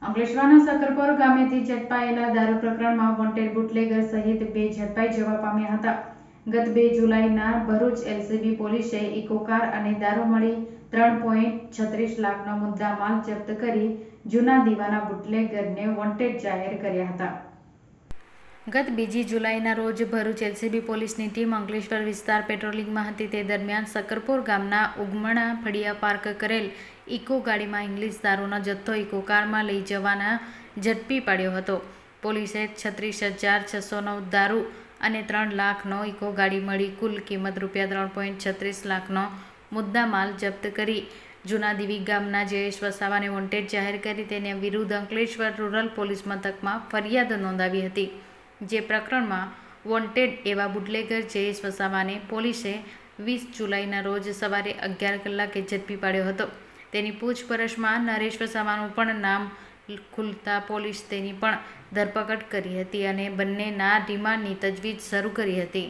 અંકલેશ્વરના સકરપોર ગામેથી ઝડપાયેલા દારૂ પ્રકરણમાં વોન્ટેડ બુટલેગર સહિત 2 ઝડપાઈ જવા પામ્યા હતા. ગત 2 જુલાઈના ભરૂચ એલસીબી પોલીસે ઇકો કાર અને દારૂ મળી 3.36 લાખનો મુદ્દામાલ જપ્ત કરી જૂના દીવાના બુટલેગરને વોન્ટેડ જાહેર કર્યા હતા. ગત 2 જુલાઈના રોજ ભરૂચ એલસીબી પોલીસની ટીમ અંકલેશ્વર વિસ્તાર પેટ્રોલિંગમાં હતી. તે દરમિયાન સકરપોર ગામના ઉગમણા ફળિયા પાર્ક કરેલ ઇકો ગાડીમાં ઇંગ્લિશ દારૂનો જથ્થો ઇકો કારમાં લઈ જવાના ઝડપી પાડ્યો હતો. પોલીસે 36,609 દારૂ અને 3 લાખનો ઇકો ગાડી મળી કુલ કિંમત રૂપિયા 3.36 લાખનો મુદ્દામાલ જપ્ત કરી જૂના દીવી ગામના જયેશ વસાવાને વોન્ટેડ જાહેર કરી તેની વિરુદ્ધ અંકલેશ્વર રૂરલ પોલીસ મથકમાં ફરિયાદ નોંધાવી હતી. જે પ્રકરણમાં વોન્ટેડ એવા બુટલેગર જયેશ વસાવાને પોલીસે 20 જુલાઈના રોજ સવારે 11 કલાકે ઝડપી પાડ્યો હતો. તેની પૂછપરછમાં નરેશ વસાવાનું પણ નામ ખુલતા પોલીસ તેની પણ ધરપકડ કરી હતી અને બંનેના રિમાન્ડની તજવીજ શરૂ કરી હતી.